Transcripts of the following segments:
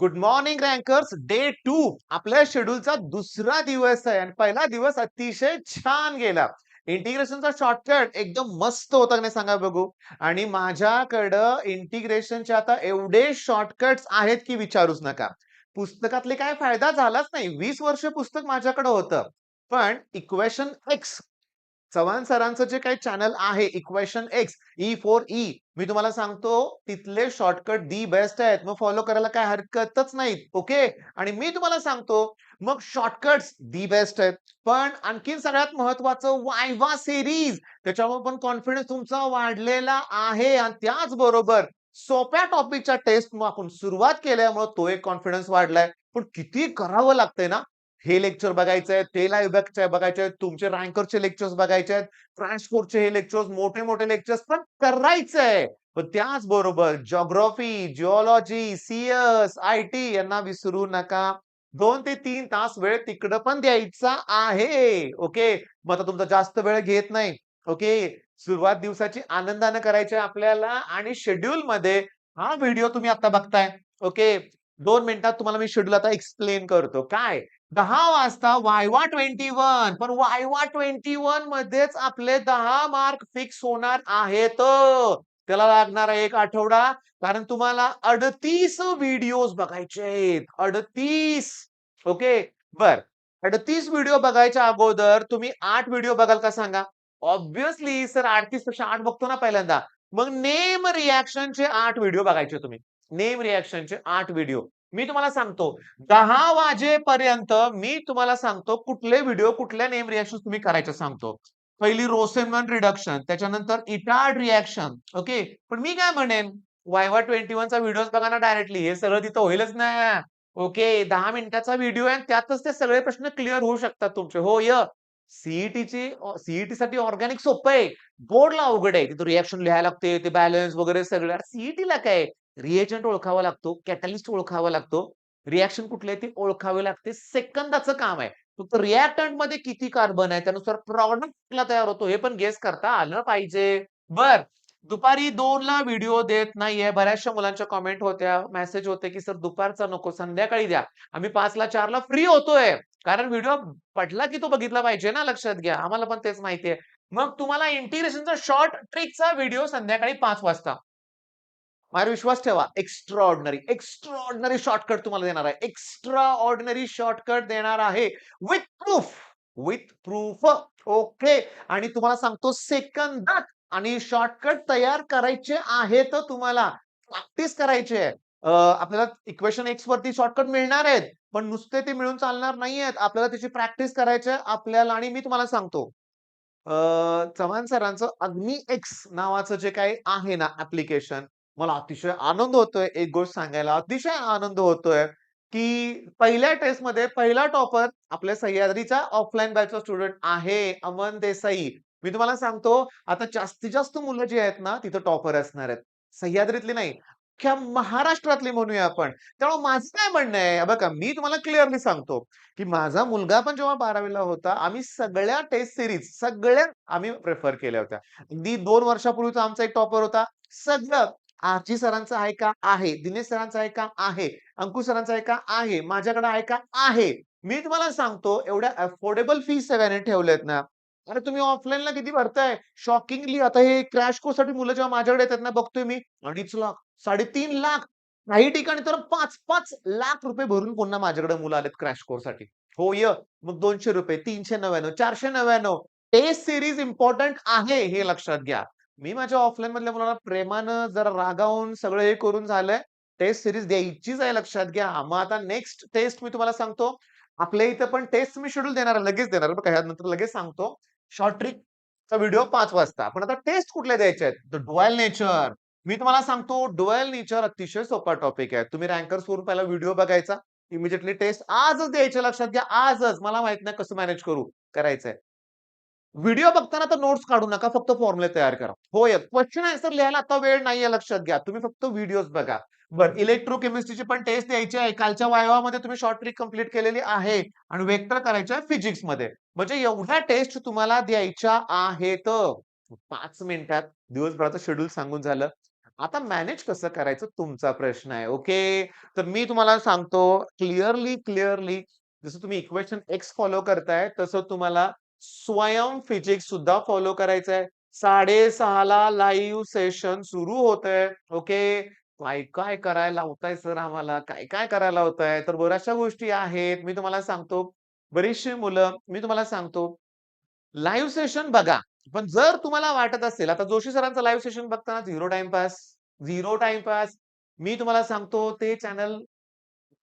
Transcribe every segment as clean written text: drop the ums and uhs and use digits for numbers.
Good morning रँकर्स day 2 आपल्या शेड्यूलचा दुसरा दिवस आहे आणि पहिला दिवस अतिशय छान गेला. इंटिग्रेशनचा शॉर्टकट एकदम मस्त होता का नाही सांगा बघू. आणि माझ्याकडं इंटिग्रेशनचे आता एवढे शॉर्टकट्स आहेत की विचारूच नका. पुस्तकातले काय फायदा झालाच नाही. 20 वर्ष पुस्तक माझ्याकडे होतं. पण इक्वेशन एक्स चव्हाण सरांचं जे काही चॅनल आहे equation x e for e मी तुम्हाला सांगतो तिथले शॉर्टकट दी बेस्ट आहेत. मग फॉलो करायला काय हरकतच नाही. ओके. आणि मी तुम्हाला सांगतो मग शॉर्टकट्स दी बेस्ट आहेत. पण आणखीन सगळ्यात महत्वाचं वायवा सिरीज त्याच्यामुळे पण कॉन्फिडन्स तुमचा वाढलेला आहे आणि त्याचबरोबर सोप्या टॉपिकच्या टेस्ट मग आपण सुरुवात केल्यामुळे तो एक कॉन्फिडन्स वाढलाय. पण किती करावं लागतंय ना. हे लेक्चर बघायचंय, ते लाईव्ह बघायचे आहेत, तुमचे रँकरचे लेक्चर्स बघायचे आहेत, क्रॅश कोर्सचे हे लेक्चर्स, मोठे-मोठे लेक्चर्स पण करायचंय. पण त्याचबरोबर जिओग्राफी, जिओलॉजी, सीएस, आयटी यांना विसरू नका. 2 ते 3 तास वेळ तिकडं पण द्यायचा आहे. ओके. मग आता तुमचा जास्त वेळ घेत नाही. ओके. सुरुवात दिवसाची आनंदाने करायची आहे आपल्याला आणि शेड्यूलमध्ये हा व्हिडिओ तुम्ही आता बघताय. ओके. 2 मिनिटात तुम्हाला मी शेड्यूल आता एक्सप्लेन करतो. काय 10 वाजता वायवा 21 पण वायवा 21 मध्येच आपले 10 मार्क फिक्स होणार आहेत. त्याला लागणार आहे 1 आठवडा कारण तुम्हाला 38 व्हिडिओज बघायचे आहेत. 38. ओके. बर 38 व्हिडिओ बघायच्या अगोदर तुम्ही 8 व्हिडिओ बघाल का सांगा? ऑब्व्हियसली सर 38 पेक्षा 8 बघतो ना पहिल्यांदा. मग नेम रिएक्शनचे 8 व्हिडिओ बघायचे तुम्ही. Name रिएक्शनचे 8 video. मी तुम्हाला सांगतो 10 वाजेपर्यंत मी तुम्हाला सांगतो कुठले व्हिडिओ कुठल्या नेम रिएक्शन तुम्ही करायचे सांगतो. पहिली रोसेनमन रिडक्शन, त्याच्यानंतर इटार्ड रिएक्शन. ओके. पण मी काय म्हणेन वायवा 21 चा व्हिडिओ बघा ना डायरेक्टली. हे सगळं तिथं होईलच ना. ओके. 10 मिनिटाचा व्हिडिओ आहे आणि त्यातच ते सगळे प्रश्न क्लिअर होऊ शकतात तुमचे. हो य. सीईटी साठी ऑर्गॅनिक सोपं आहे. बोर्डला अवघड आहे. तिथं रिएक्शन लिहायला लागते, ते बॅलन्स वगैरे सगळं. सीईटीला काय रिएजंट ओळखावा लागतो, कॅटलिस्ट ओळखावा लागतो. रिएक्शन कुठले ते ओळखावे लागते. सेकंदाचं काम आहे. फक्त रिएक्टंट मध्ये किती कार्बन आहे त्यानुसार प्रॉडक्ट कुठला तयार होतो हे पण गेस करता आलं पाहिजे. बर दुपारी 2 ला व्हिडिओ देत नाहीये. बऱ्याचशा मुलांच्या कमेंट होत्या, मेसेज होते की सर दुपारचा नको संध्याकाळी द्या. आम्ही 5 ला 4 ला फ्री होतोय. कारण व्हिडिओ पडला की तो बघितला पाहिजे ना लक्षात घ्या. आम्हाला पण तेच माहितीये. मग तुम्हाला इंटिग्रेशनचा शॉर्ट ट्रिकचा व्हिडिओ संध्याकाळी 5 वाजता. माझ्यावर विश्वास ठेवा. एक्स्ट्राऑर्डिनरी शॉर्टकट तुम्हाला देणार आहे. एक्स्ट्राऑर्डिनरी शॉर्टकट देणार आहे. With proof. With proof. Okay. आणि तुम्हाला सांगतो सेकंदात आणि शॉर्टकट तयार करायचे आहेत तुम्हाला. प्रॅक्टिस करायची आहे. आपल्याला इक्वेशन एक्स वरती शॉर्टकट मिळणार आहेत. पण नुसते ते मिळून चालणार नाहीयेत. आपल्याला त्याची प्रॅक्टिस करायची आहे आपल्याला आणि मी तुम्हाला सांगतो चव्हाण सरांचं अग्नी एक्स नावाचं जे काही आहे ना ॲप्लिकेशन, मला अतिशय आनंद होतोय एक गोष्ट सांगायला. अतिशय आनंद होतोय, की पहिल्या टेस्टमध्ये पहिला टॉपर आपल्या सह्याद्रीचा ऑफलाईन बॅचचा स्टुडंट आहे अमन देसाई. मी तुम्हाला सांगतो आता जास्तीत जास्त मुलं जी आहेत ना तिथं टॉपर असणार आहेत. सह्याद्रीतली नाही, अख्ख्या महाराष्ट्रातली म्हणूया आपण. त्यामुळे माझं काय म्हणणं आहे बघा मी तुम्हाला क्लिअरली सांगतो, की माझा मुलगा पण जेव्हा 12वी होता, आम्ही सगळ्या टेस्ट सीरीज सगळ्या आम्ही प्रिफर केल्या होत्या. अगदी 2 वर्षापूर्वीचा आमचा एक टॉपर होता. सगळं आरजी सरांचं आहे का? आहे. दिनेश सरांचं आहे का? आहे. अंकुश सरांचं आहे का? आहे. माझ्याकडे आहे का? आहे. मी तुम्हाला सांगतो एवढ्या अफोर्डेबल फीस सगळ्यांनी ठेवल्यात ना. अरे तुम्ही ऑफलाईनला किती भरताय? शॉकिंगली आता हे क्रॅश कोर्ससाठी मुलं जेव्हा माझ्याकडे येतात ना बघतोय मी 2.5 लाख, 3.5 लाख काही ठिकाणी तर 5-5 लाख रुपये भरून पुन्हा माझ्याकडे मुलं आलेत क्रॅश कोर्ससाठी. हो य. मग ₹200, 399, 499 टेस्ट सीरीज इम्पोर्टंट आहे हे लक्षात घ्या. मी माझ्या ऑफलाईन मधल्या मुलांना प्रेमानं जरा रागावून सगळं हे करून झालंय. टेस्ट सीरीज द्यायचीच आहे लक्षात घ्या. मग आता नेक्स्ट टेस्ट मी तुम्हाला सांगतो. आपल्या इथं पण टेस्ट मी शेड्यूल देणार आहे. लगेच देणार आहे बरं का ह्यानंतर लगेच सांगतो. शॉर्ट ट्रिकचा व्हिडिओ 5 वाजता. पण आता टेस्ट कुठल्या द्यायच्या आहेत? तर ड्युअल नेचर. मी तुम्हाला सांगतो ड्युअल नेचर अतिशय सोपा टॉपिक आहे. तुम्ही रँकर्सवरून पहिला व्हिडिओ बघायचा. इमिडिएटली टेस्ट आजच द्यायची लक्षात घ्या. आजच. मला माहित नाही कसं मॅनेज करायचंय. व्हिडिओ बघताना तर नोट्स काढू नका. फक्त फॉर्म्युले तयार करा. होय. क्वेशन आन्सर लिहायला आता वेळ नाहीये लक्षात घ्या. तुम्ही फक्त व्हिडिओज बघा. बरं इलेक्ट्रोकेमिस्ट्रीची पण टेस्ट द्यायची आहे. कालच्या वायवामध्ये तुम्ही शॉर्ट ट्रिक कंप्लीट केलेली आहे आणि वेक्टर करायचं आहे फिजिक्समध्ये. म्हणजे एवढ्या टेस्ट तुम्हाला द्यायच्या आहेत. 5 मिनिटात दिवसभराचं शेड्यूल सांगून झालं. आता मॅनेज कसं करायचं तुमचा प्रश्न आहे. ओके. तर मी तुम्हाला सांगतो क्लिअरली जसं तुम्ही इक्वेशन एक्स फॉलो करताय, तसं तुम्हाला स्वयं फिजिक्स सुद्धा फॉलो करायचं आहे. 6:30 ला लाईव्ह सेशन सुरू होतंय. ओके. काय-काय करायला लावताय सर आम्हाला? काय-काय करायला लावताय? तर बऱ्याचशा गोष्टी आहेत. मी तुम्हाला सांगतो, बरीचशी मुलं मी तुम्हाला सांगतो लाईव्ह सेशन बघा. पण जर तुम्हाला वाटत असेल, आता जोशी सरांचं लाईव्ह सेशन बघताना झिरो टाईमपास. मी तुम्हाला सांगतो ते चॅनल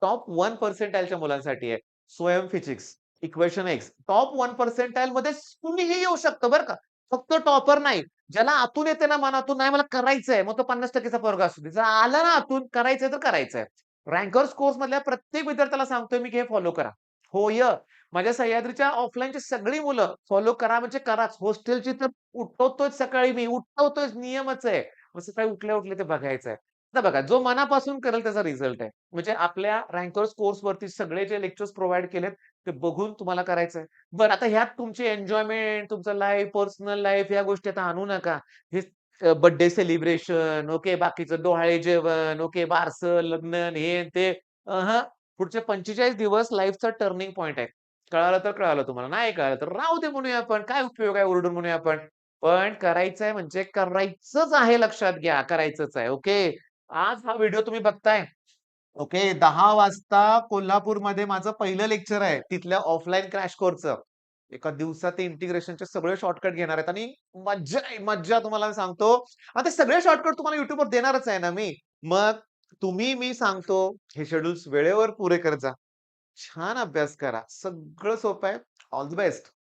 टॉप 1 पर्सेंटाइलच्या मुलांसाठी आहे. स्वयं physics, equation x. Top 1 percentile मध्ये कुणीही येऊ शकतं बरं का. फक्त टॉपर नाही. ज्याला आतून येते ना मनातून, नाही मला करायचंय, मग तो 50% चा पोरगा असू दे. जर आला ना आतून करायचंय तर करायचंय. रँकर्स कोर्समधल्या प्रत्येक विद्यार्थ्याला सांगतोय मी, की हे फॉलो करा. होय. माझ्या सह्याद्रीच्या ऑफलाईनची सगळी मुलं फॉलो करा म्हणजे कराच. हॉस्टेलची तर उठवतोच सकाळी मी, उठवतोच नियमच आहे. मग सकाळी उठल्या-उठल्या ते बघायचंय. आता बघा जो मनापासून करेल त्याचा रिझल्ट आहे. म्हणजे आपल्या रँकर्स कोर्सवरती सगळे जे लेक्चर्स प्रोव्हाईड केलेत, ते बघून तुम्हाला करायचंय. बरं आता ह्यात तुमची एन्जॉयमेंट, तुमचं लाईफ, पर्सनल लाईफ या गोष्टी आता आणू नका. हे बर्थडे सेलिब्रेशन, ओके, बाकीचं डोहाळे जेवण, ओके, बारसं, लग्न, हे अन् ते. पुढचे 45 दिवस लाईफचा टर्निंग पॉइंट आहे. कळालं तर कळालं तुम्हाला, नाही कळालं तर राहू दे म्हणूया आपण. काय उपयोग आहे ओरडून म्हणूया आपण. पण करायचंय म्हणजे करायचंच आहे लक्षात घ्या, करायचंच आहे. ओके. आज हा व्हिडिओ तुम्ही बघताय. ओके. 10 वाजता कोल्हापूरमध्ये माझं पहिलं लेक्चर आहे. तिथल्या ऑफलाईन क्रॅश कोर्सचं. एका दिवसात ते इंटिग्रेशनचे सगळे शॉर्टकट घेणार आहेत आणि मज्जा आहे, मज्जा तुम्हाला सांगतो. आता सगळे शॉर्टकट तुम्हाला YouTubeवर देणारच आहे ना मी. मग मी सांगतो हे शेड्यूल्स वेळेवर पुरे करत जा. छान अभ्यास करा. सगळं सोपं आहे. All the best.